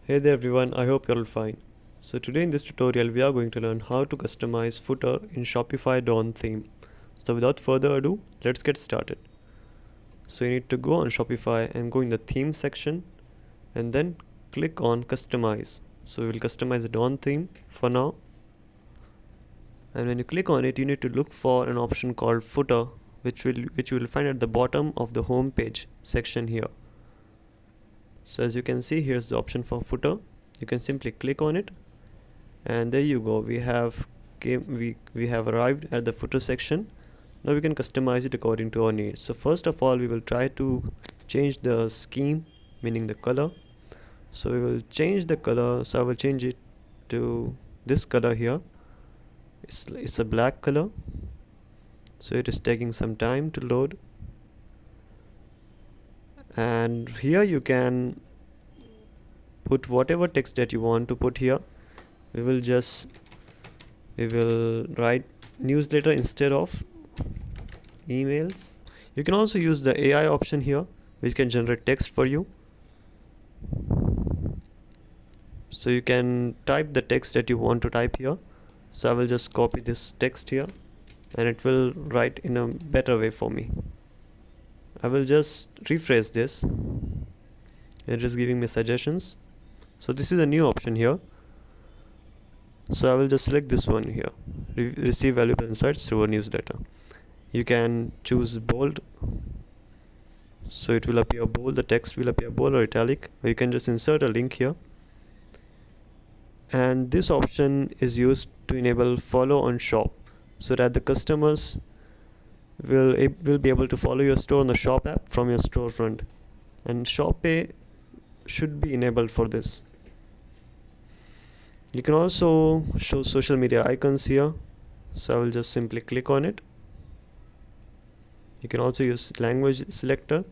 Hey there everyone, I hope you're all fine. So today in this tutorial we are going to learn how to customize footer in Shopify Dawn theme. So without further ado, let's get started. So you need to go on Shopify and go in the theme section and then click on customize. So we will customize the Dawn theme for now. And when you click on it, you need to look for an option called footer which you will find at the bottom of the home page section here. So as you can see, here's the option for footer. You can simply click on it and there you go, we have arrived at the footer section. Now we can customize it according to our needs. So first of all, we will try to change the scheme, meaning the color. So we will change the color. So I will change it to this color here. It's a black color, so it is taking some time to load. And here you can put whatever text that you want to put here. We will write newsletter instead of emails. You can also use the AI option here, which can generate text for you. So you can type the text that you want to type here. So I will just copy this text here and it will write in a better way for me. I will just rephrase this. It is giving me suggestions. So this is a new option here. So I will just select this one here. Receive valuable insights through a newsletter. You can choose bold. So it will appear bold. The text will appear bold or italic. Or you can just insert a link here. And this option is used to enable follow on shop, so that the customers will be able to follow your store on the shop app from your storefront, and shop pay should be enabled for this. You can also show social media icons here, so I will just simply click on it. You can also use language selector,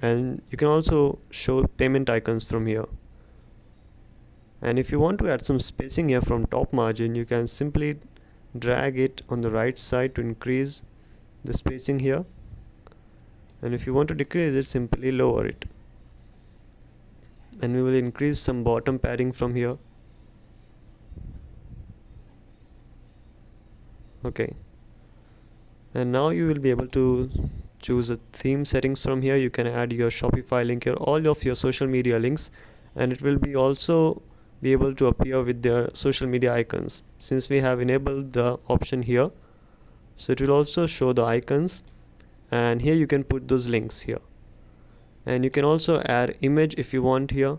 and you can also show payment icons from here. And if you want to add some spacing here from top margin, you can simply drag it on the right side to increase the spacing here, and if you want to decrease it, simply lower it. And we will increase some bottom padding from here. Okay, and now you will be able to choose a theme settings from here. You can add your Shopify link here, all of your social media links, and it will be also be able to appear with their social media icons, since we have enabled the option here. So it will also show the icons, and here you can put those links here. And you can also add image if you want here.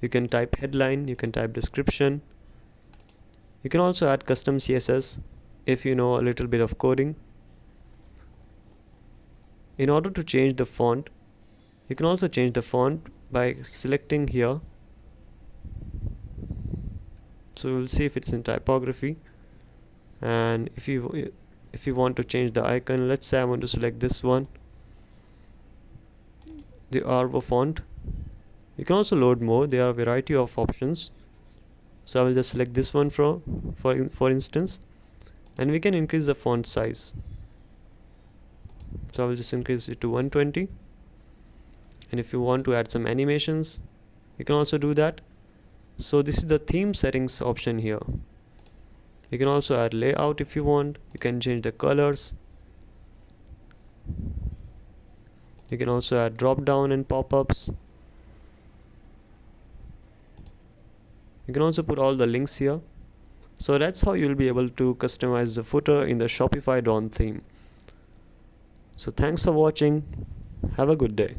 You can type headline, you can type description. You can also add custom CSS if you know a little bit of coding. In order to change the font, you can also change the font by selecting here. So we'll see if it's in typography. And if you want to change the icon, let's say I want to select this one, the Arvo font. You can also load more. There are a variety of options. So I will just select this one for instance, and we can increase the font size. So I will just increase it to 120. And if you want to add some animations, you can also do that. So this is the theme settings option here. You can also add layout if you want. You can change the colors. You can also add drop down and pop-ups. You can also put all the links here. So that's how you'll be able to customize the footer in the Shopify Dawn theme. So thanks for watching. Have a good day.